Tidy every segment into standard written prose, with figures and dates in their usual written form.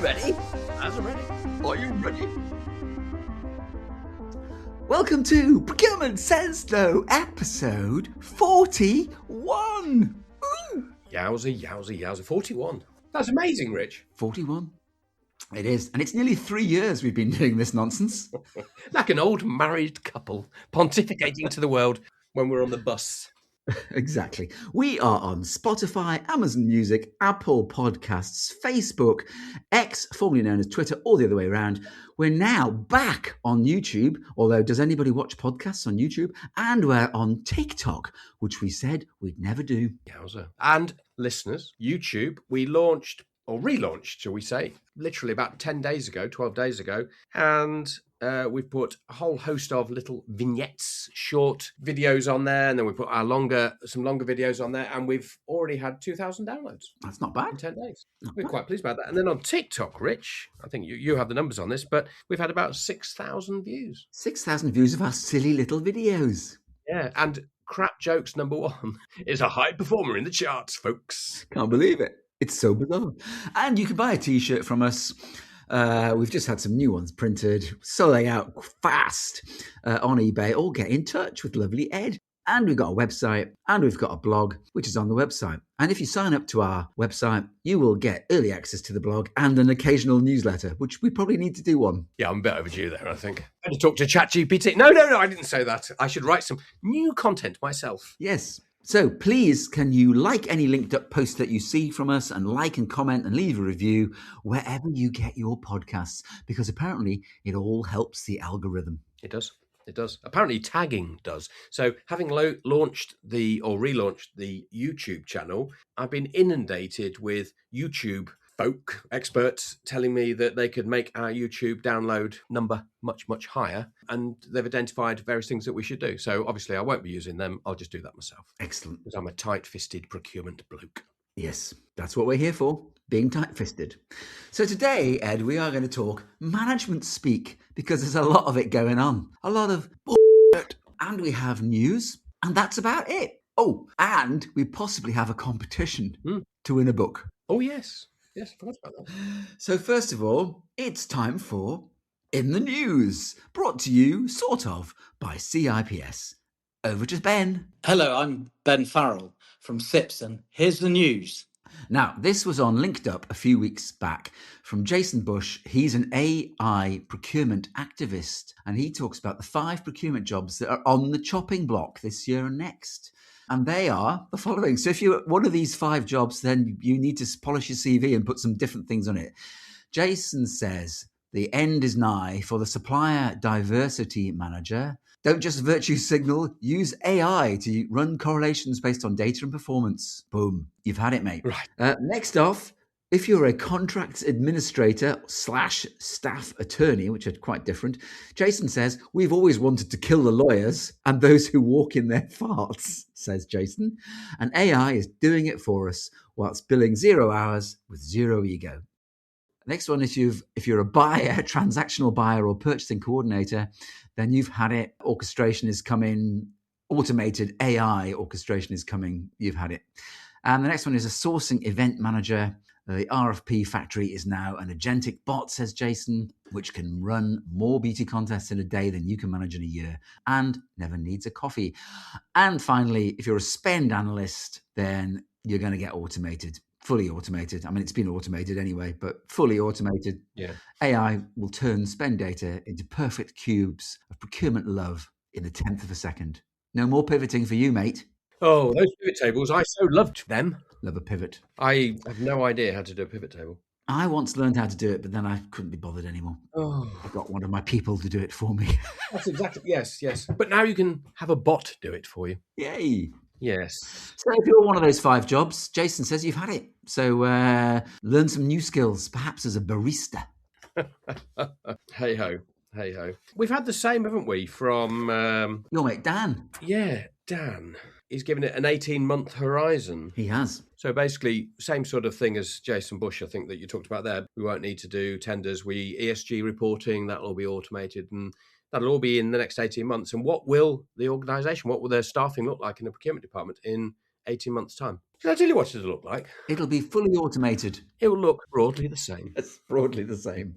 ready? As I'm ready. Are you ready? Welcome to Procurement Says No, episode 41. Ooh. Yowza. 41. That's amazing, Rich. 41. It is. And it's nearly 3 years we've been doing this nonsense. Like an old married couple pontificating to the world when we're on the bus. Exactly. We are on Spotify, Amazon Music, Apple Podcasts, Facebook, X, formerly known as Twitter, all the other way around. We're now back on YouTube, although does anybody watch podcasts on YouTube? And we're on TikTok, which we said we'd never do. Yowza. And listeners, YouTube, we launched, or relaunched, shall we say, literally about 10 days ago, 12 days ago. And we've put a whole host of little vignettes, short videos on there, and then we put some longer videos on there, and we've already had 2,000 downloads. That's not bad. In 10 days. We're quite pleased about that. And then on TikTok, Rich, I think you have the numbers on this, but we've had about 6,000 views. 6,000 views of our silly little videos. Yeah, and Crap Jokes #1 is a high performer in the charts, folks. Can't believe it. It's so bizarre. And you can buy a t-shirt from us. We've just had some new ones printed, selling out fast on eBay, or get in touch with lovely Ed. And we've got a website, and we've got a blog, which is on the website. And if you sign up to our website, you will get early access to the blog and an occasional newsletter, which we probably need to do one. Yeah, I'm a bit overdue there, I think. I had to talk to ChatGPT. No, I didn't say that. I should write some new content myself. Yes. So please, can you like any linked up post that you see from us, and like and comment and leave a review wherever you get your podcasts, because apparently it all helps the algorithm. It does. Apparently tagging does. So having relaunched the YouTube channel, I've been inundated with YouTube folk experts telling me that they could make our YouTube download number much, much higher. And they've identified various things that we should do. So obviously I won't be using them. I'll just do that myself. Excellent. Because I'm a tight-fisted procurement bloke. Yes, that's what we're here for, being tight-fisted. So today, Ed, we are going to talk management speak, because there's a lot of it going on. A lot of bullshit. And we have news, and that's about it. Oh, and we possibly have a competition to win a book. Oh, yes. Yes, I forgot about that. So first of all, it's time for In the News, brought to you, sort of, by CIPS. Over to Ben. Hello, I'm Ben Farrell from SIPS, and here's the news. Now, this was on Linked Up a few weeks back from Jason Bush. He's an AI procurement activist, and he talks about the 5 procurement jobs that are on the chopping block this year and next. And they are the following. So if you're one of these 5 jobs, then you need to polish your CV and put some different things on it. Jason says the end is nigh for the supplier diversity manager. Don't just virtue signal, use AI to run correlations based on data and performance. Boom, you've had it, mate. Right. Next off, if you're a contracts administrator / staff attorney, which are quite different, Jason says, we've always wanted to kill the lawyers and those who walk in their farts, says Jason. And AI is doing it for us whilst billing 0 hours with 0 ego. Next one, if you're a buyer, transactional buyer or purchasing coordinator, then you've had it. Orchestration is coming. Automated AI orchestration is coming. You've had it. And the next one is a sourcing event manager. The RFP factory is now an agentic bot, says Jason, which can run more beauty contests in a day than you can manage in a year and never needs a coffee. And finally, if you're a spend analyst, then you're going to get automated. Fully automated. I mean, it's been automated anyway, but fully automated. Yeah. AI will turn spend data into perfect cubes of procurement love in the 10th of a second. No more pivoting for you, mate. Oh, those pivot tables, I so loved them. Love a pivot. I have no idea how to do a pivot table. I once learned how to do it, but then I couldn't be bothered anymore. Oh. I got one of my people to do it for me. That's exactly, yes. But now you can have a bot do it for you. Yay. Yes. So if you're one of those 5 jobs, Jason says you've had it. So learn some new skills, perhaps as a barista. Hey ho. We've had the same, haven't we, from... your mate Dan. Yeah, Dan. He's given it an 18-month horizon. He has. So basically, same sort of thing as Jason Bush, I think, that you talked about there. We won't need to do tenders. ESG reporting, that'll all be automated, and that'll all be in the next 18 months. And what will the organisation, what will their staffing look like in the procurement department in 18 months' time? Can I tell you what it'll look like? It'll be fully automated. It will look broadly the same. It's broadly the same.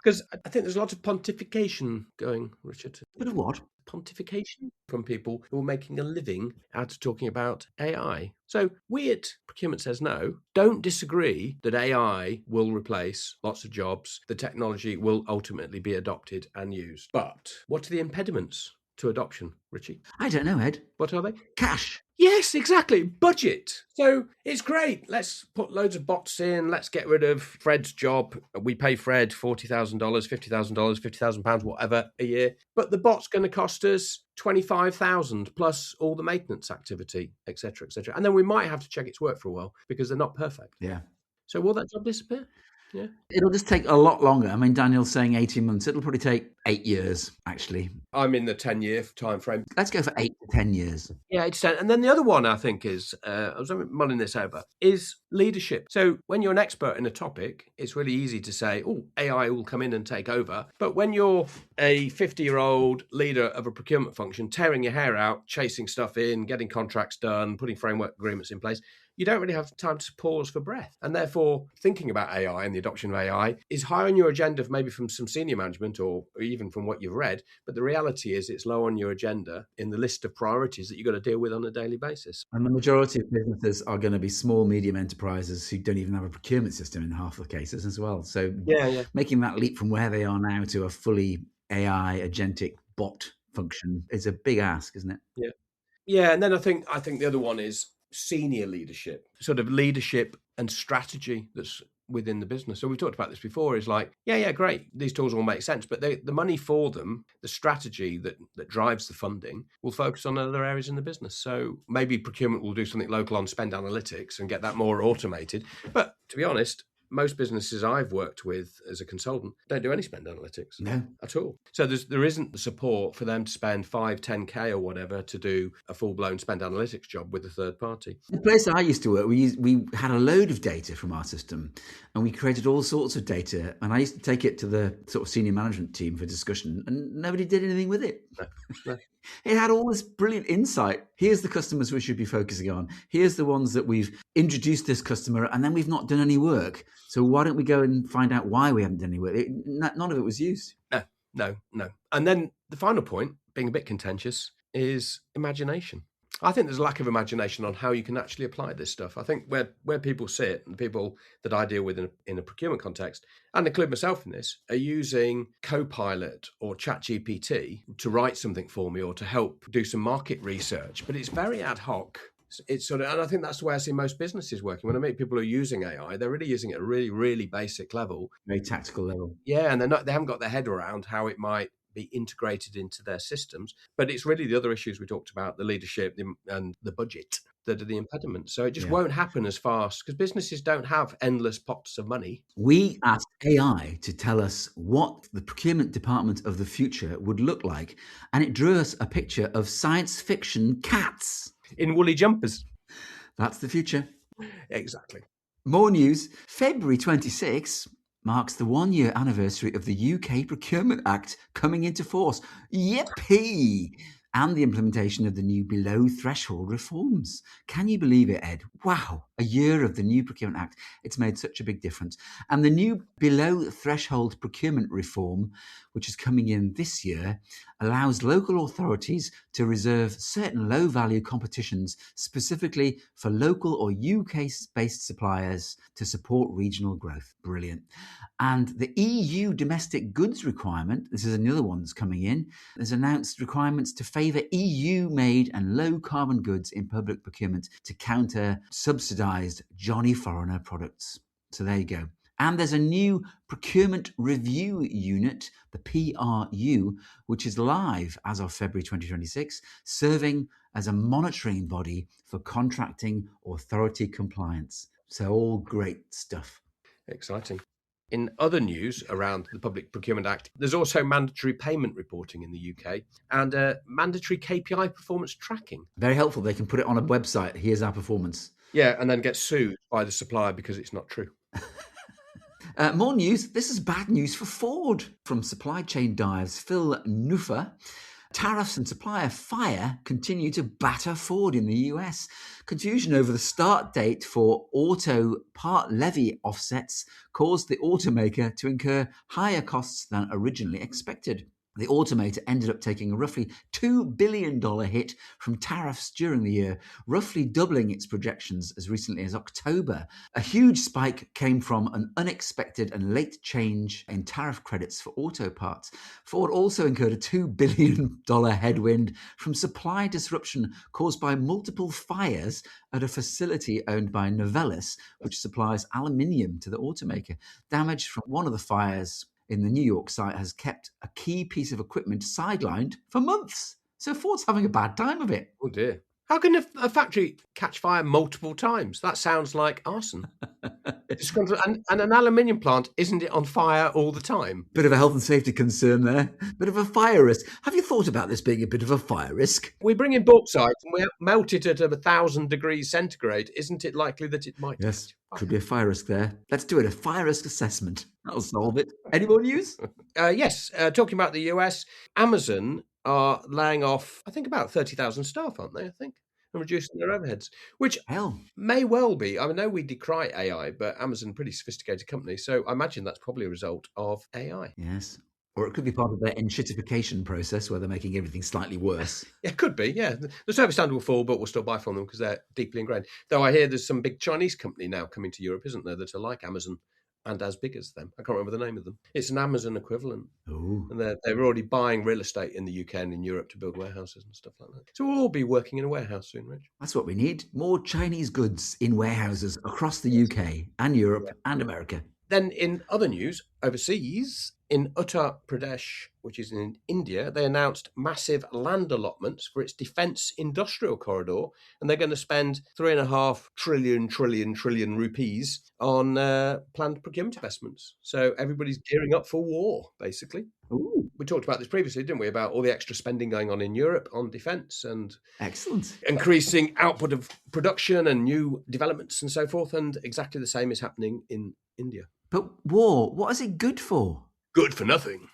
Because I think there's a lot of pontification going, Richard. Bit of what? Pontification from people who are making a living out of talking about AI. So we at Procurement Says No don't disagree that AI will replace lots of jobs. The technology will ultimately be adopted and used. But what are the impediments to adoption, Richie? I don't know, Ed. What are they? Cash. Yes, exactly. Budget. So it's great. Let's put loads of bots in. Let's get rid of Fred's job. We pay Fred $40,000, $50,000, £50,000, whatever a year. But the bot's going to cost us $25,000 plus all the maintenance activity, etc., etc. And then we might have to check its work for a while because they're not perfect. Yeah. So will that job disappear? Yeah. It'll just take a lot longer. I mean, Daniel's saying 18 months. It'll probably take 8 years, actually. I'm in the 10-year time frame. Let's go for 8 to 10 years. Yeah, it's 10. And then the other one, I think, is, I was mulling this over, is leadership. So when you're an expert in a topic, it's really easy to say, oh, AI will come in and take over. But when you're a 50-year-old leader of a procurement function, tearing your hair out, chasing stuff in, getting contracts done, putting framework agreements in place, you don't really have time to pause for breath. And therefore, thinking about AI and the adoption of AI is high on your agenda, maybe from some senior management or even from what you've read. But the reality is it's low on your agenda in the list of priorities that you've got to deal with on a daily basis. And the majority of businesses are going to be small, medium enterprises who don't even have a procurement system in half the cases as well. So making that leap from where they are now to a fully AI agentic bot function is a big ask, isn't it? Yeah. Yeah. And then I think the other one is senior leadership, sort of leadership and strategy that's within the business. So we've talked about this before, is like, yeah, great. These tools all make sense, but the money for them, the strategy that drives the funding will focus on other areas in the business. So maybe procurement will do something local on spend analytics and get that more automated. But to be honest, most businesses I've worked with as a consultant don't do any spend analytics at all. So there isn't the support for them to spend 5, 10K or whatever to do a full-blown spend analytics job with a third party. The place I used to work, we had a load of data from our system and we created all sorts of data. And I used to take it to the sort of senior management team for discussion and nobody did anything with it. No. It had all this brilliant insight. Here's the customers we should be focusing on. Here's the ones that we've introduced this customer and then we've not done any work. So why don't we go and find out why we haven't done any work? None of it was used. No. And then the final point, being a bit contentious, is imagination. I think there's a lack of imagination on how you can actually apply this stuff. I think where people sit, and the people that I deal with in a procurement context, and include myself in this, are using Copilot or ChatGPT to write something for me or to help do some market research, but it's very ad hoc. It's sort of, and I think that's the way I see most businesses working. When I meet people who are using AI, they're really using it at a really, really basic level, very tactical level. Yeah, and they haven't got their head around how it might be integrated into their systems. But it's really the other issues we talked about, the leadership and the budget, that are the impediments. So it just won't happen as fast because businesses don't have endless pots of money. We asked AI to tell us what the procurement department of the future would look like, and it drew us a picture of science fiction cats in woolly jumpers. That's the future. Exactly. More news. February 26 marks the 1-year anniversary of the UK Procurement Act coming into force. Yippee! And the implementation of the new below threshold reforms. Can you believe it, Ed? Wow, a year of the new Procurement Act. It's made such a big difference. And the new below threshold procurement reform, which is coming in this year, allows local authorities to reserve certain low-value competitions specifically for local or UK-based suppliers to support regional growth. Brilliant. And the EU domestic goods requirement, this is another one that's coming in, has announced requirements to favour EU-made and low-carbon goods in public procurement to counter subsidised Johnny Foreigner products. So there you go. And there's a new procurement review unit, the PRU, which is live as of February 2026, serving as a monitoring body for contracting authority compliance. So all great stuff. Exciting. In other news around the Public Procurement Act, there's also mandatory payment reporting in the UK and mandatory KPI performance tracking. Very helpful. They can put it on a website. Here's our performance. Yeah, and then get sued by the supplier because it's not true. More news. This is bad news for Ford. From supply chain dives Phil Nuffer. Tariffs and supplier fire continue to batter Ford in the US. Confusion over the start date for auto part levy offsets caused the automaker to incur higher costs than originally expected. The automaker ended up taking a roughly $2 billion hit from tariffs during the year, roughly doubling its projections as recently as October. A huge spike came from an unexpected and late change in tariff credits for auto parts. Ford also incurred a $2 billion headwind from supply disruption caused by multiple fires at a facility owned by Novelis, which supplies aluminium to the automaker. Damage from one of the fires in the New York site has kept a key piece of equipment sidelined for months. So Ford's having a bad time of it. Oh dear. How can a factory catch fire multiple times? That sounds like arson. And an aluminium plant, isn't it on fire all the time? Bit of a health and safety concern there. Bit of a fire risk. Have you thought about this being a bit of a fire risk? We bring in bauxite and we melt it at 1,000 degrees centigrade. Isn't it likely that it might? Yes, could be a fire risk there. Let's do it. A fire risk assessment. That'll solve it. Any more news? Yes. Talking about the US, Amazon are laying off, I think, about 30,000 staff, aren't they? I think. And reducing their overheads, which may well be. I know we decry AI, but Amazon, a pretty sophisticated company, so I imagine that's probably a result of AI. Yes. Or it could be part of their enshittification process where they're making everything slightly worse. It could be, yeah. The service standard will fall, but we'll still buy from them because they're deeply ingrained. Though I hear there's some big Chinese company now coming to Europe, isn't there, that are like Amazon and as big as them. I can't remember the name of them. It's an Amazon equivalent. Ooh. And they're already buying real estate in the UK and in Europe to build warehouses and stuff like that. So we'll all be working in a warehouse soon, Rich. That's what we need. More Chinese goods in warehouses across the UK and Europe and America. Then in other news, overseas, in Uttar Pradesh, which is in India, they announced massive land allotments for its defence industrial corridor, and they're going to spend 3.5 trillion rupees on planned procurement investments. So everybody's gearing up for war, basically. Ooh. We talked about this previously, didn't we, about all the extra spending going on in Europe on defence and excellent increasing output of production and new developments and so forth, and exactly the same is happening in India. But war, what is it good for? Good for nothing.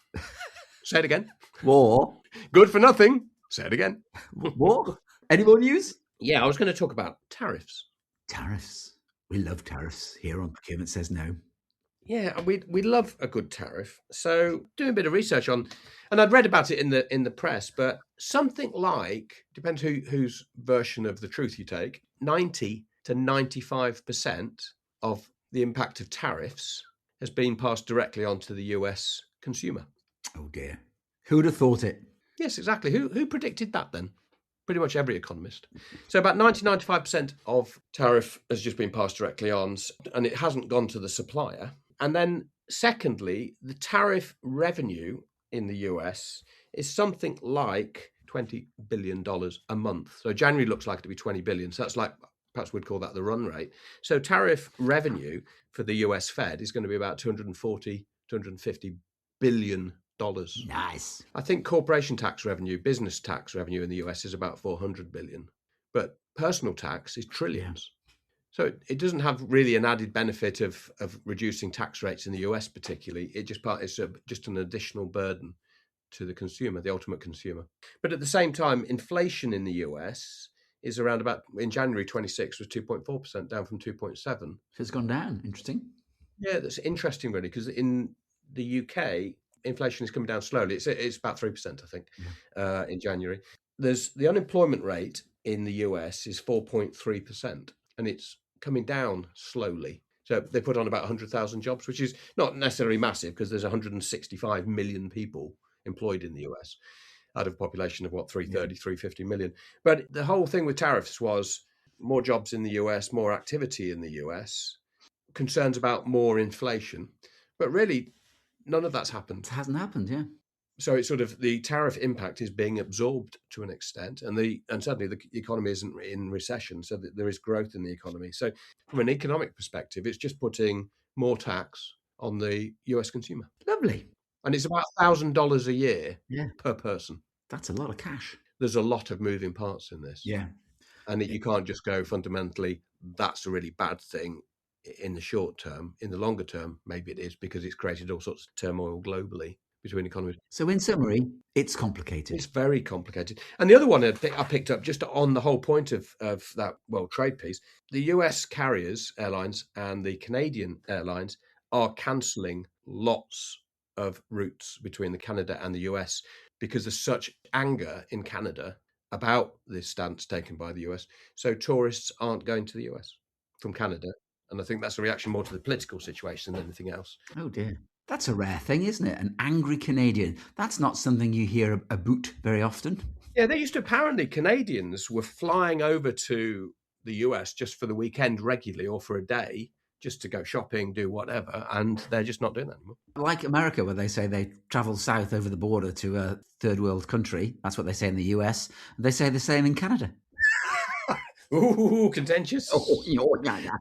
Say it again. War. Good for nothing. Say it again. War. Any more news? Yeah, I was going to talk about tariffs. Tariffs. We love tariffs here on Procurement Says No. Yeah, we love a good tariff. So doing a bit of research on, and I'd read about it in the press, but something like, depends whose version of the truth you take, 90 to 95% of the impact of tariffs has been passed directly onto the US consumer. Oh dear. Who'd have thought it? Yes, exactly. Who predicted that then? Pretty much every economist. So about 90-95% of tariff has just been passed directly on, and it hasn't gone to the supplier. And then secondly, the tariff revenue in the US is something like $20 billion a month. So January looks like it to be 20 billion. So that's like, perhaps we'd call that the run rate. So tariff revenue for the US Fed is going to be about $250 billion. Nice. I think corporation tax revenue, business tax revenue in the US is about 400 billion, but personal tax is trillions. Yeah. So it doesn't have really an added benefit of reducing tax rates in the US particularly. It's just an additional burden to the consumer, the ultimate consumer. But at the same time, inflation in the US is around about, in January 26 was 2.4%, down from 2.7. So it's gone down. Interesting. Yeah, that's interesting really, because in the UK, inflation is coming down slowly. It's about 3%, I think, in January. There's the unemployment rate in the US is 4.3%, and it's coming down slowly. So they put on about 100,000 jobs, which is not necessarily massive because there's 165 million people employed in the US out of a population of 350 million. But the whole thing with tariffs was more jobs in the US, more activity in the US, concerns about more inflation. But really, none of that's happened. It hasn't happened, yeah. So it's sort of the tariff impact is being absorbed to an extent, and certainly the economy isn't in recession, so that there is growth in the economy. So from an economic perspective, it's just putting more tax on the US consumer. Lovely. And it's about $1,000 a year per person. That's a lot of cash. There's a lot of moving parts in this. Yeah. And you can't just go fundamentally, that's a really bad thing in the short term. In the longer term, maybe it is because it's created all sorts of turmoil globally between economies. So in summary, it's complicated. It's very complicated. And the other one I picked up just on the whole point of that World Trade piece, the US carriers, airlines, and the Canadian airlines are cancelling lots of routes between the Canada and the US because there's such anger in Canada about this stance taken by the US. So tourists aren't going to the US from Canada. And I think that's a reaction more to the political situation than anything else. Oh dear. That's a rare thing, isn't it? An angry Canadian. That's not something you hear about very often. Yeah, they used to, apparently Canadians were flying over to the US just for the weekend regularly or for a day just to go shopping, do whatever, and they're just not doing that anymore. Like America, where they say they travel south over the border to a third world country. That's what they say in the US. They say the same in Canada. Ooh, contentious. Oh, yeah.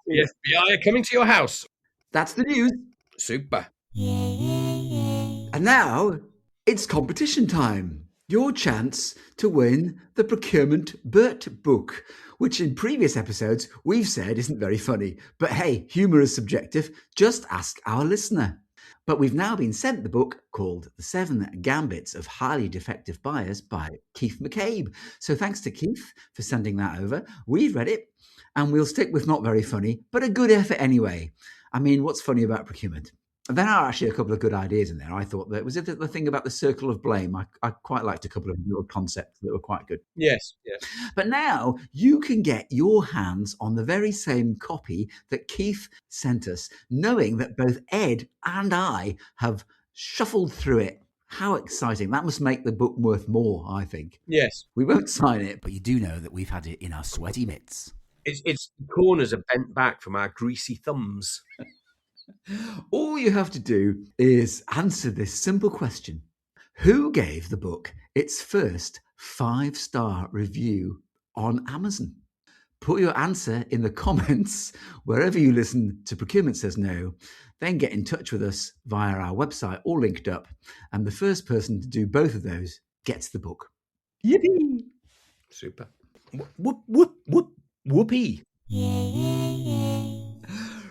The FBI are coming to your house. That's the news. Super. And now it's competition time. Your chance to win the Procurement Bert book, which in previous episodes we've said isn't very funny. But hey, humour is subjective. Just ask our listener. But we've now been sent the book called The 7 Gambits of Highly Defective Buyers by Keith McCabe. So thanks to Keith for sending that over. We've read it and we'll stick with not very funny, but a good effort anyway. I mean, what's funny about procurement? There are actually a couple of good ideas in there. I thought that was it the thing about the circle of blame. I quite liked a couple of little concepts that were quite good. Yes. But now you can get your hands on the very same copy that Keith sent us, knowing that both Ed and I have shuffled through it. How exciting. That must make the book worth more, I think. Yes. We won't sign it, but you do know that we've had it in our sweaty mitts. Its corners are bent back from our greasy thumbs. All you have to do is answer this simple question. Who gave the book its first 5-star review on Amazon? Put your answer in the comments wherever you listen to Procurement Says No. Then get in touch with us via our website, all linked up. And the first person to do both of those gets the book. Yippee! Super. Whoop, whoop, whoop, whoopee.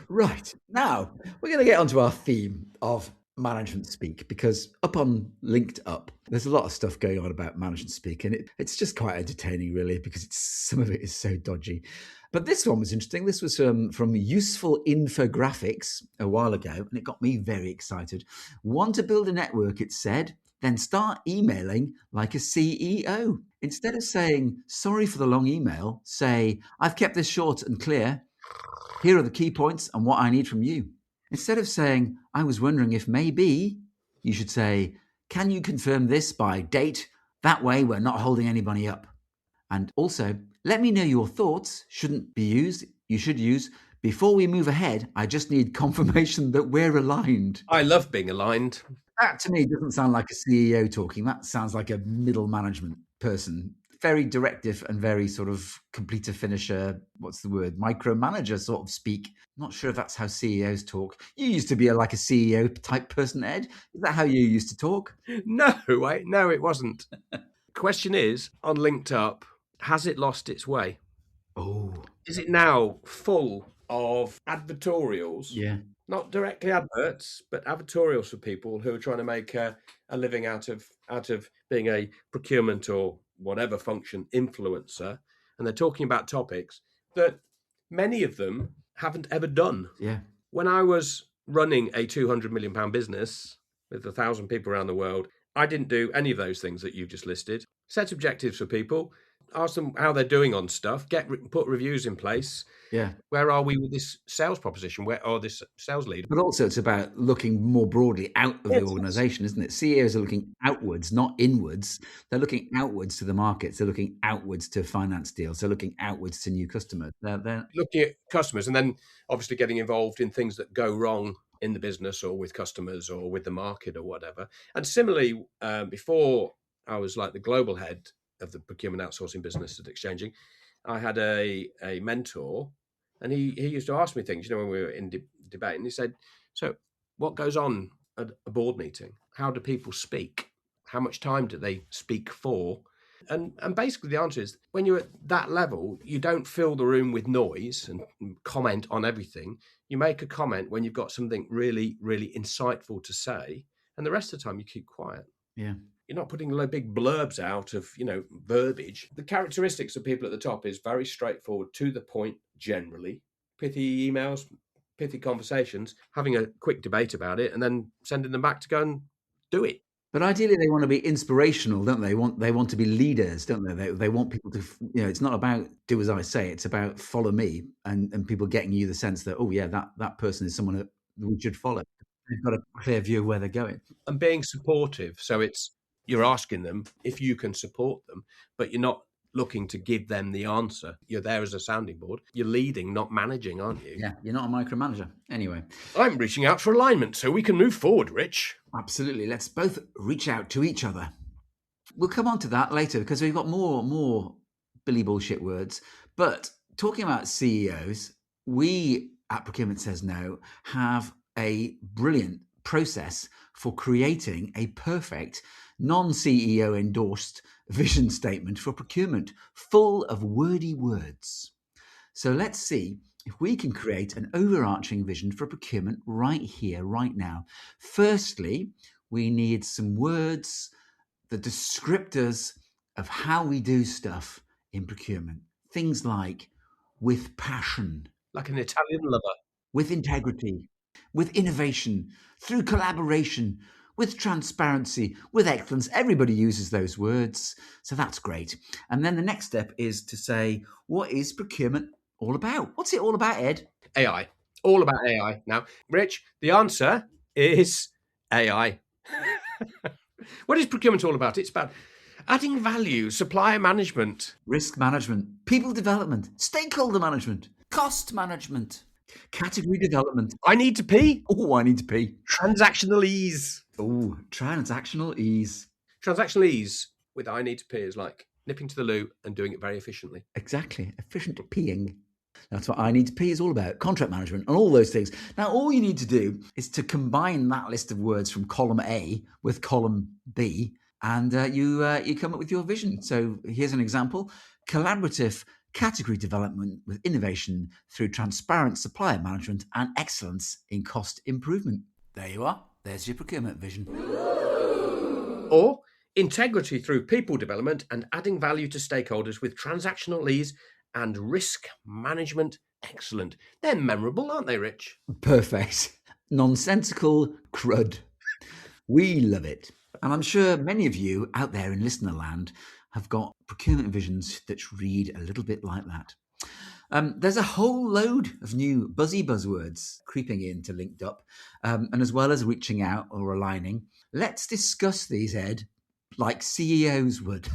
Right, now we're going to get onto our theme of management speak, because up on Linked Up, there's a lot of stuff going on about management speak, and it's just quite entertaining, really, because some of it is so dodgy. But this one was interesting. This was from Useful Infographics a while ago, and it got me very excited. Want to build a network, it said, then start emailing like a CEO. Instead of saying, sorry for the long email, say, I've kept this short and clear. Here are the key points and what I need from you. Instead of saying, I was wondering if maybe, you should say, can you confirm this by date? That way we're not holding anybody up. And also, let me know your thoughts. Shouldn't be used. You should use, before we move ahead, I just need confirmation that we're aligned. I love being aligned. That to me doesn't sound like a CEO talking. That sounds like a middle management person. Very directive and very sort of completer finisher, what's the word, micromanager sort of speak. Not sure if that's how CEOs talk. You used to be like a CEO type person, Ed. Is that how you used to talk? No, it wasn't. Question is, on Linked Up, has it lost its way? Oh. Is it now full of advertorials? Yeah. Not directly adverts, but advertorials for people who are trying to make a living out of being a procurement or whatever function influencer, and they're talking about topics that many of them haven't ever done. Yeah. When I was running a £200 million business with 1,000 people around the world, I didn't do any of those things that you've just listed. Set objectives for people, ask them how they're doing on stuff, put reviews in place. Yeah. Where are we with this sales proposition? Where are this sales lead? But also it's about looking more broadly out of the organisation, isn't it? CEOs are looking outwards, not inwards. They're looking outwards to the markets. They're looking outwards to finance deals. They're looking outwards to new customers. They're looking at customers and then obviously getting involved in things that go wrong in the business or with customers or with the market or whatever. And similarly, before I was like the global head of the procurement outsourcing business at Exchanging, I had a mentor, and he used to ask me things, when we were in debate, and he said, so what goes on at a board meeting? How do people speak? How much time do they speak for? And basically the answer is, when you're at that level, you don't fill the room with noise and comment on everything. You make a comment when you've got something really, really insightful to say, and the rest of the time you keep quiet. Yeah. You're not putting big blurbs out of, verbiage. The characteristics of people at the top is very straightforward, to the point, generally. Pithy emails, pithy conversations, having a quick debate about it, and then sending them back to go and do it. But ideally, they want to be inspirational, don't they? They want to be leaders, don't they? They want people to, it's not about do as I say. It's about follow me, and people getting you the sense that, oh yeah, that person is someone that we should follow. They've got a clear view of where they're going. And being supportive. So you're asking them if you can support them, but you're not looking to give them the answer. You're there as a sounding board. You're leading, not managing, aren't you? Yeah, you're not a micromanager. Anyway. I'm reaching out for alignment so we can move forward, Rich. Absolutely. Let's both reach out to each other. We'll come on to that later because we've got more Billy bullshit words. But talking about CEOs, we at Procurement Says No have a brilliant process for creating a perfect non-CEO endorsed vision statement for procurement, full of wordy words. So let's see if we can create an overarching vision for procurement right here, right now. Firstly, we need some words, the descriptors of how we do stuff in procurement. Things like with passion. Like an Italian lover. With integrity. With innovation. Through collaboration. With transparency, with excellence. Everybody uses those words, so that's great. And then the next step is to say, what is procurement all about? What's it all about, Ed? AI. All about AI. Now, Rich, the answer is AI. What is procurement all about? It's about adding value, supplier management, risk management, people development, stakeholder management, cost management, category development. I need to pee. Oh, I need to pee. Transactional ease. Oh, transactional ease. Transactional ease with I need to pee is like nipping to the loo and doing it very efficiently. Exactly. Efficient peeing. That's what I need to pee is all about. Contract management and all those things. Now, all you need to do is to combine that list of words from column A with column B, and you come up with your vision. So here's an example. Collaborative category development with innovation through transparent supplier management and excellence in cost improvement. There you are. There's your procurement vision. Or integrity through people development and adding value to stakeholders with transactional ease and risk management excellent. They're memorable, aren't they, Rich? Perfect. Nonsensical crud. We love it. And I'm sure many of you out there in listener land have got procurement visions that read a little bit like that. There's a whole load of new buzzy buzzwords creeping into Linked Up, and as well as reaching out or aligning, let's discuss these, Ed, like CEOs would,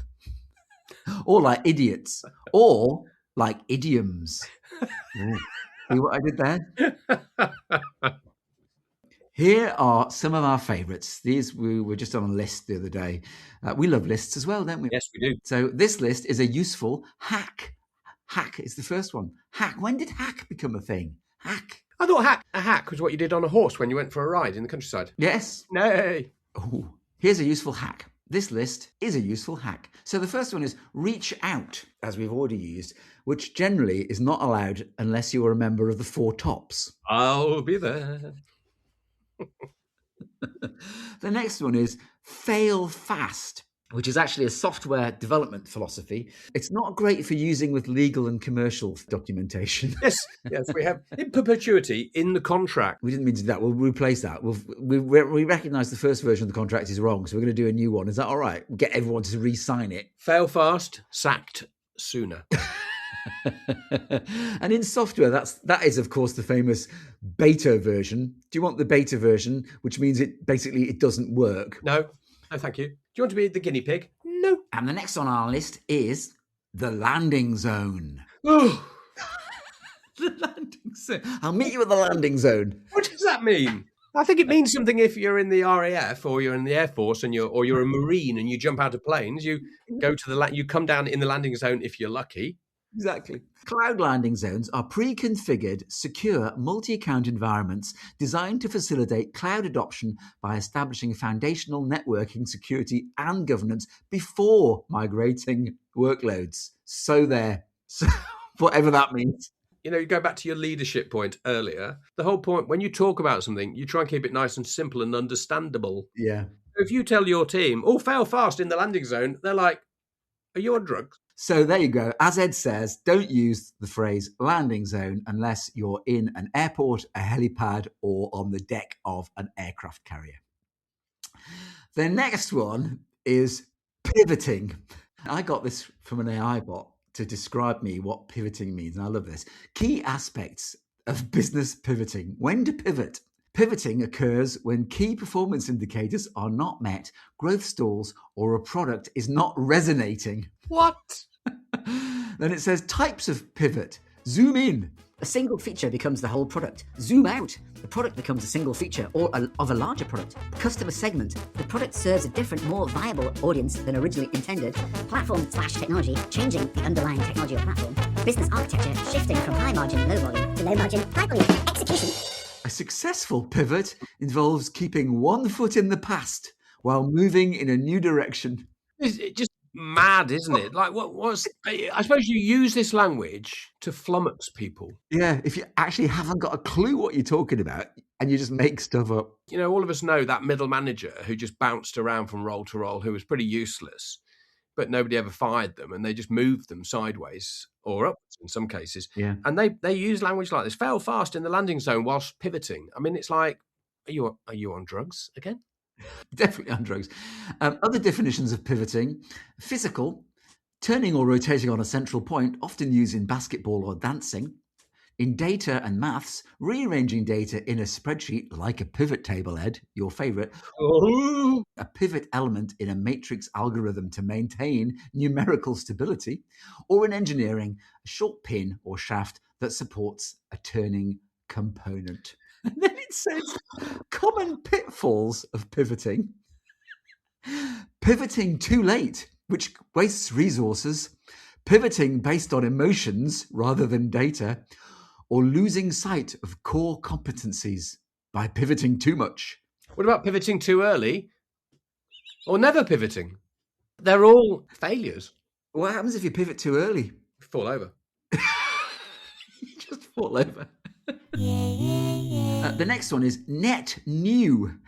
or like idiots, or like idioms. See what I did there? Here are some of our favourites. These we were just on a list the other day. We love lists as well, don't we? Yes, we do. So this list is a useful hack. Hack is the first one. Hack. When did hack become a thing? Hack. I thought a hack was what you did on a horse when you went for a ride in the countryside. Yes. Nay. Oh, here's a useful hack. This list is a useful hack. So the first one is reach out, as we've already used, which generally is not allowed unless you're a member of the Four Tops. I'll be there. The next one is fail fast, which is actually a software development philosophy. It's not great for using with legal and commercial documentation. Yes, we have in perpetuity in the contract. We didn't mean to do that. We'll replace that. We recognise the first version of the contract is wrong, so we're going to do a new one. Is that all right? Get everyone to re-sign it. Fail fast, sacked sooner. And in software, that is, of course, the famous beta version. Do you want the beta version, which means it doesn't work? No, thank you. Do you want to be the guinea pig? No. And the next on our list is the landing zone. Oh. The landing zone. I'll meet you at the landing zone. What does that mean? I think it means something if you're in the RAF or you're in the Air Force and you're a Marine and you jump out of planes. You go to you come down in the landing zone if you're lucky. Exactly. Cloud landing zones are pre-configured, secure, multi-account environments designed to facilitate cloud adoption by establishing foundational networking, security, and governance before migrating workloads. So whatever that means. You go back to your leadership point earlier. The whole point, when you talk about something, you try and keep it nice and simple and understandable. Yeah. If you tell your team, "Oh, fail fast in the landing zone," they're like, "Are you on drugs?" So there you go. As Ed says, don't use the phrase landing zone unless you're in an airport, a helipad, or on the deck of an aircraft carrier. The next one is pivoting. I got this from an AI bot to describe me what pivoting means, and I love this. Key aspects of business pivoting. When to pivot. Pivoting occurs when key performance indicators are not met, growth stalls, or a product is not resonating. What? Then it says types of pivot. Zoom in. A single feature becomes the whole product. Zoom out. The product becomes a single feature of a larger product. Customer segment. The product serves a different, more viable audience than originally intended. Platform/technology, changing the underlying technology or platform. Business architecture, shifting from high margin, low volume to low margin, high volume. Execution. A successful pivot involves keeping one foot in the past while moving in a new direction. It's just mad, isn't it? Like, I suppose you use this language to flummox people. Yeah, if you actually haven't got a clue what you're talking about and you just make stuff up. All of us know that middle manager who just bounced around from role to role, who was pretty useless, but nobody ever fired them, and they just moved them sideways or upwards in some cases. Yeah. And they use language like this: fail fast in the landing zone whilst pivoting. I mean, it's like, are you on drugs again? Definitely on drugs. Other definitions of pivoting: physical, turning or rotating on a central point, often used in basketball or dancing. In data and maths, rearranging data in a spreadsheet like a pivot table, Ed, your favorite. Oh. A pivot element in a matrix algorithm to maintain numerical stability. Or in engineering, a short pin or shaft that supports a turning component. And then it says common pitfalls of pivoting. Pivoting too late, which wastes resources. Pivoting based on emotions rather than data. Or losing sight of core competencies by pivoting too much. What about pivoting too early? Or never pivoting? They're all failures. What happens if you pivot too early? Fall over. You just fall over. The next one is net new.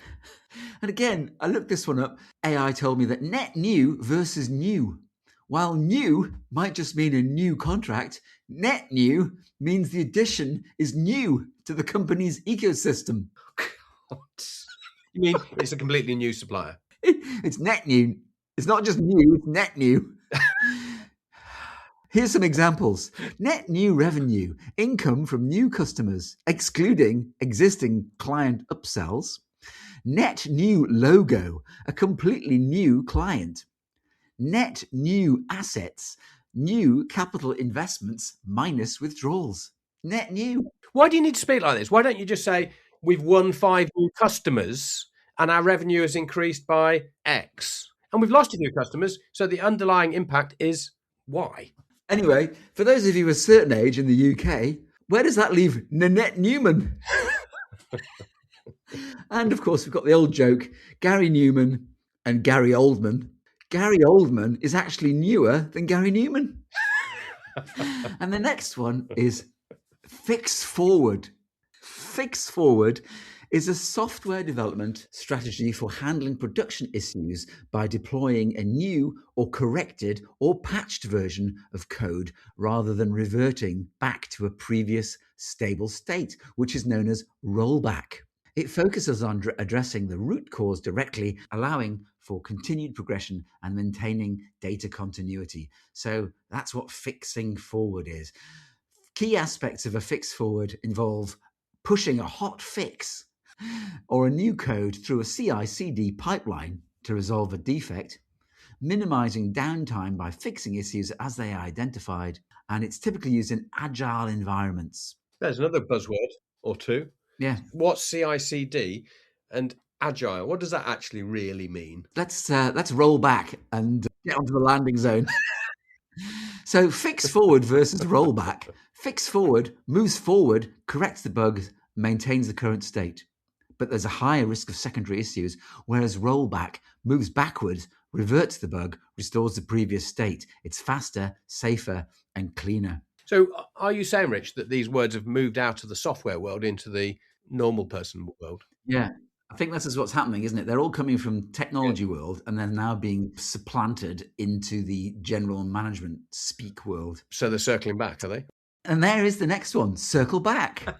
And again, I looked this one up. AI told me that net new versus new. While new might just mean a new contract, net new means the addition is new to the company's ecosystem. You mean it's a completely new supplier? It's net new. It's not just new, it's net new. Here's some examples. Net new revenue, income from new customers, excluding existing client upsells. Net new logo, a completely new client. Net new assets, new capital investments minus withdrawals. Net new. Why do you need to speak like this? Why don't you just say, we've won 5 new customers and our revenue has increased by X? And we've lost a few customers, so the underlying impact is Y. Anyway, for those of you of a certain age in the UK, where does that leave Nanette Newman? And of course, we've got the old joke, Gary Newman and Gary Oldman. Gary Oldman is actually newer than Gary Newman. And the next one is Fix Forward. Fix Forward is a software development strategy for handling production issues by deploying a new or corrected or patched version of code rather than reverting back to a previous stable state, which is known as rollback. It focuses on addressing the root cause directly, allowing for continued progression and maintaining data continuity. So that's what fixing forward is. Key aspects of a fix forward involve pushing a hot fix or a new code through a CI/CD pipeline to resolve a defect, minimizing downtime by fixing issues as they are identified, and it's typically used in agile environments. There's another buzzword or two. Yeah. What's CI/CD and agile? What does that actually really mean? Let's roll back and get onto the landing zone. So fix forward versus rollback. Fix forward moves forward, corrects the bugs, maintains the current state. But there's a higher risk of secondary issues, whereas rollback moves backwards, reverts the bug, restores the previous state. It's faster, safer, and cleaner. So are you saying, Rich, that these words have moved out of the software world into the normal person world? Yeah. I think this is what's happening, isn't it? They're all coming from technology world and they're now being supplanted into the general management speak world. So they're circling back, are they? And there is the next one, circle back.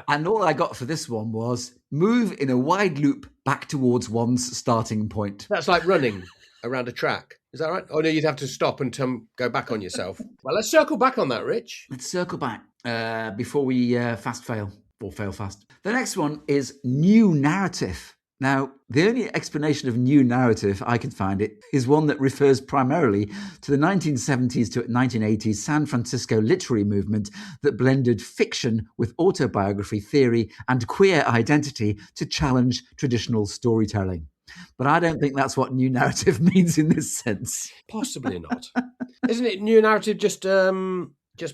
And all I got for this one was move in a wide loop back towards one's starting point. That's like running around a track. Is that right? Oh, no, you'd have to stop and go back on yourself. Well, let's circle back on that, Rich. Let's circle back before we fast fail or fail fast. The next one is new narrative. Now, the only explanation of new narrative I can find it is one that refers primarily to the 1970s to 1980s San Francisco literary movement that blended fiction with autobiography theory and queer identity to challenge traditional storytelling. But I don't think that's what new narrative means in this sense. Possibly not. Isn't it new narrative just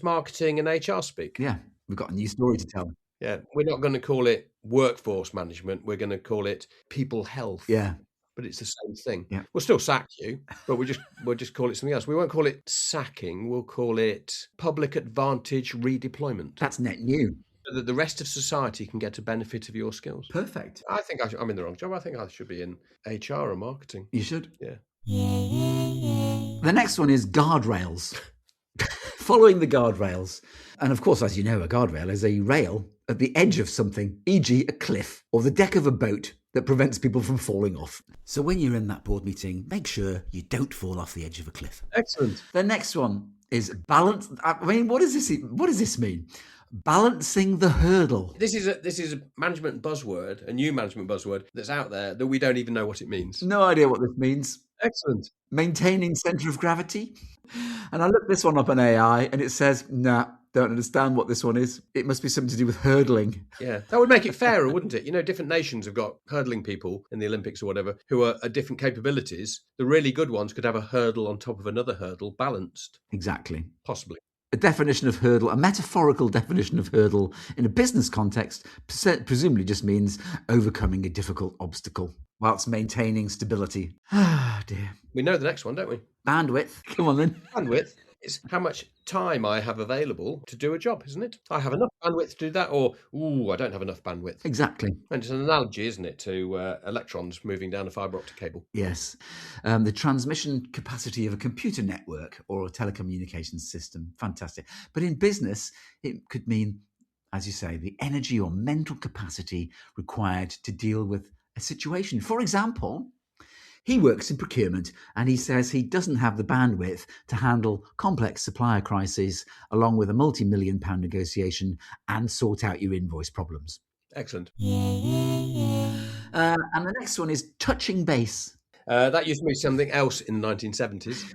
marketing and HR speak? Yeah, we've got a new story to tell. Yeah, we're not going to call it workforce management. We're going to call it people health. Yeah. But it's the same thing. Yeah. We'll still sack you, but we'll just call it something else. We won't call it sacking. We'll call it public advantage redeployment. That's net new. So that the rest of society can get a benefit of your skills. Perfect. I think I'm in the wrong job. I think I should be in HR or marketing. You should. Yeah. The next one is guardrails. Following the guardrails. And of course, as you know, a guardrail is a rail at the edge of something, e.g. a cliff or the deck of a boat that prevents people from falling off. So when you're in that board meeting, make sure you don't fall off the edge of a cliff. Excellent. The next one is balance. I mean, what does this mean? Balancing the hurdle. This is a management buzzword, a new management buzzword that's out there that we don't even know what it means. No idea what this means. Excellent. Maintaining centre of gravity. And I looked this one up on AI and it says, nah, don't understand what this one is. It must be something to do with hurdling. Yeah, that would make it fairer, wouldn't it? You know, different nations have got hurdling people in the Olympics or whatever who are different capabilities. The really good ones could have a hurdle on top of another hurdle, balanced. Exactly. Possibly. A definition of hurdle, a metaphorical definition of hurdle in a business context, presumably just means overcoming a difficult obstacle whilst maintaining stability. Ah, dear. We know the next one, don't we? Bandwidth. Come on then. Bandwidth is how much time I have available to do a job, isn't it? I have enough bandwidth to do that, or, I don't have enough bandwidth. Exactly. And it's an analogy, isn't it, to electrons moving down a fibre optic cable. Yes. The transmission capacity of a computer network or a telecommunications system. Fantastic. But in business, it could mean, as you say, the energy or mental capacity required to deal with a situation. For example, he works in procurement and he says he doesn't have the bandwidth to handle complex supplier crises along with a multi-million-pound negotiation and sort out your invoice problems. Excellent. And the next one is touching base. That used to be something else in the 1970s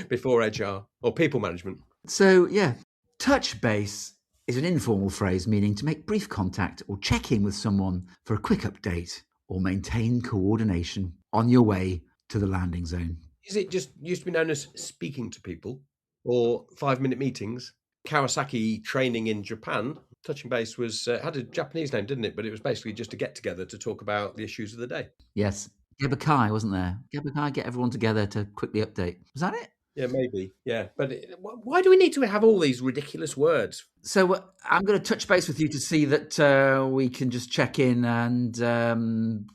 before HR or people management. So, yeah, touch base is an informal phrase meaning to make brief contact or check in with someone for a quick update or maintain coordination on your way to the landing zone. Is it just used to be known as speaking to people or 5-minute meetings? Kawasaki training in Japan, touching base was had a Japanese name, didn't it? But it was basically just a get together to talk about the issues of the day. Yes. Gebakai, wasn't there? Gebakai, get everyone together to quickly update. Was that it? Yeah, maybe. Yeah. But why do we need to have all these ridiculous words? So I'm going to touch base with you to see that we can just check in and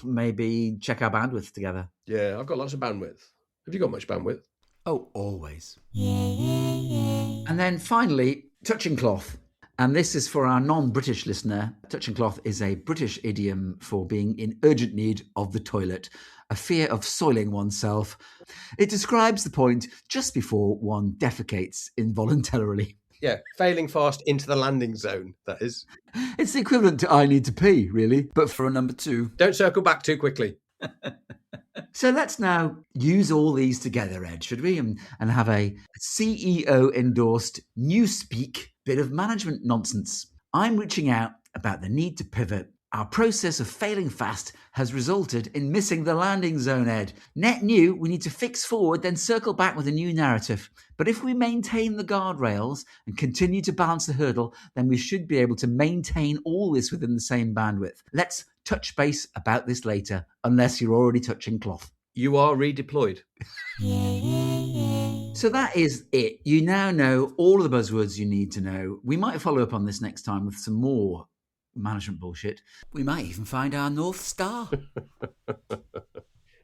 maybe check our bandwidth together. Yeah, I've got lots of bandwidth. Have you got much bandwidth? Oh, always. And then finally, touching cloth. And this is for our non-British listener. Touching cloth is a British idiom for being in urgent need of the toilet, a fear of soiling oneself. It describes the point just before one defecates involuntarily. Yeah, failing fast into the landing zone, that is. It's the equivalent to I need to pee, really, but for a number 2. Don't circle back too quickly. So let's now use all these together, Ed, should we? And have a CEO-endorsed newspeak bit of management nonsense. I'm reaching out about the need to pivot. Our process of failing fast has resulted in missing the landing zone, Ed. Net new, we need to fix forward, then circle back with a new narrative. But if we maintain the guardrails and continue to balance the hurdle, then we should be able to maintain all this within the same bandwidth. Let's touch base about this later, unless you're already touching cloth. You are redeployed. So that is it. You now know all of the buzzwords you need to know. We might follow up on this next time with some more management bullshit. We might even find our North Star.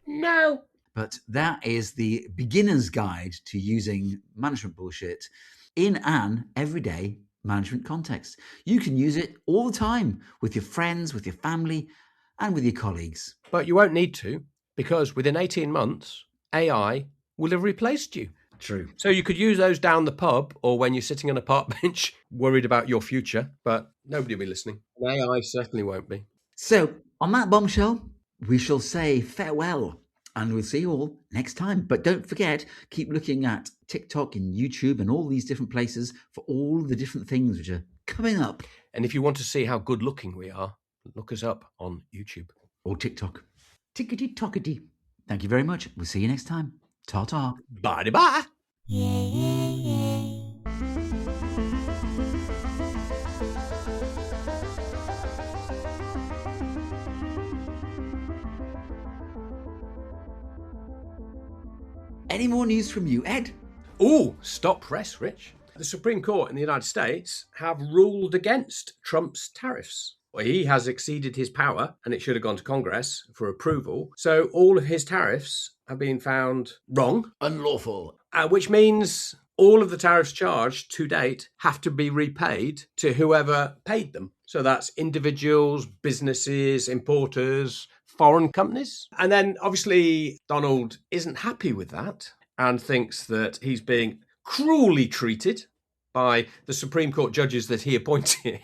No. But that is the beginner's guide to using management bullshit in an everyday management context. You can use it all the time with your friends, with your family, and with your colleagues. But you won't need to, because within 18 months, AI will have replaced you. True. So you could use those down the pub or when you're sitting on a park bench worried about your future, but nobody will be listening. And AI certainly won't be. So on that bombshell, we shall say farewell. And we'll see you all next time. But don't forget, keep looking at TikTok and YouTube and all these different places for all the different things which are coming up. And if you want to see how good looking we are, look us up on YouTube. Or TikTok. Tickety-tockety. Thank you very much. We'll see you next time. Ta-ta. Bye-bye. Any more news from you, Ed? Ooh, stop press, Rich. The Supreme Court in the United States have ruled against Trump's tariffs. Well, he has exceeded his power and it should have gone to Congress for approval. So all of his tariffs have been found wrong. Unlawful. Which means all of the tariffs charged to date have to be repaid to whoever paid them. So that's individuals, businesses, importers, foreign companies. And then obviously Donald isn't happy with that and thinks that he's being cruelly treated by the Supreme Court judges that he appointed.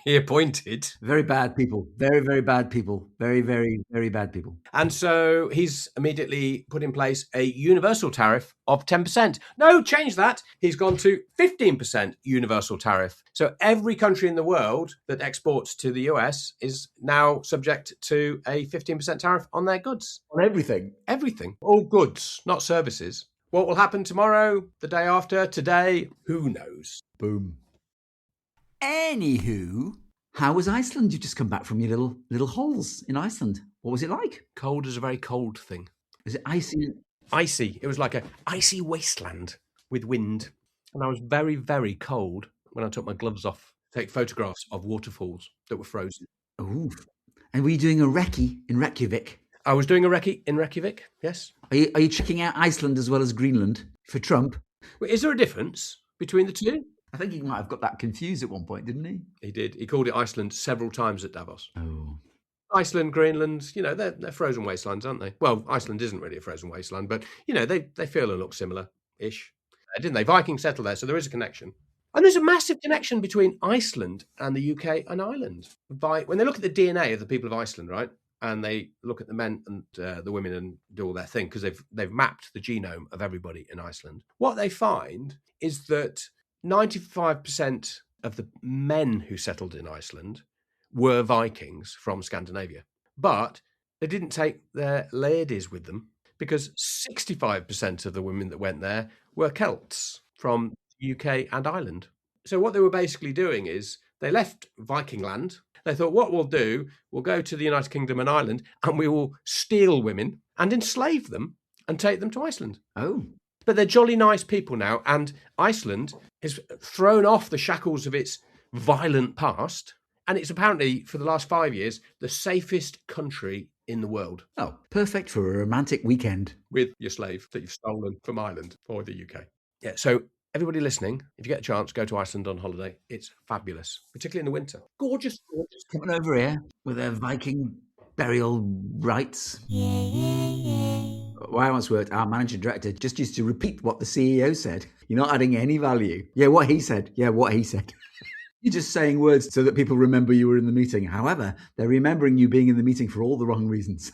Very bad people. Very, very bad people. Very, very, very bad people. And so he's immediately put in place a universal tariff of 10%. No, change that. He's gone to 15% universal tariff. So every country in the world that exports to the US is now subject to a 15% tariff on their goods. On everything. Everything. All goods, not services. What will happen tomorrow, the day after, today? Who knows? Boom. Anywho, how was Iceland? You just come back from your little holes in Iceland. What was it like? Cold is a very cold thing. Was it icy? Icy. It was like an icy wasteland with wind. And I was very, very cold when I took my gloves off to take photographs of waterfalls that were frozen. Ooh. And were you doing a recce in Reykjavik? I was doing a recce in Reykjavik, yes. Are you checking out Iceland as well as Greenland for Trump? Well, is there a difference between the two? I think he might have got that confused at one point, didn't he? He did. He called it Iceland several times at Davos. Oh. Iceland, Greenland, you know, they're frozen wastelands, aren't they? Well, Iceland isn't really a frozen wasteland, but, you know, they feel and look similar-ish, didn't they? Vikings settled there, so there is a connection. And there's a massive connection between Iceland and the UK and Ireland. When they look at the DNA of the people of Iceland, right, and they look at the men and the women and do all their thing, because they've mapped the genome of everybody in Iceland, what they find is that 95% of the men who settled in Iceland were Vikings from Scandinavia. But they didn't take their ladies with them because 65% of the women that went there were Celts from the UK and Ireland. So what they were basically doing is they left Viking land. They thought, what we'll do, we'll go to the United Kingdom and Ireland and we will steal women and enslave them and take them to Iceland. Oh. But they're jolly nice people now, and Iceland has thrown off the shackles of its violent past, and it's apparently, for the last 5 years, the safest country in the world. Oh, perfect for a romantic weekend. With your slave that you've stolen from Ireland or the UK. Yeah, so everybody listening, if you get a chance, go to Iceland on holiday. It's fabulous, particularly in the winter. Gorgeous, gorgeous. Coming over here with their Viking burial rites. Where I once worked, our managing director just used to repeat what the CEO said. You're not adding any value. Yeah, what he said. Yeah, what he said. You're just saying words so that people remember you were in the meeting. However, they're remembering you being in the meeting for all the wrong reasons.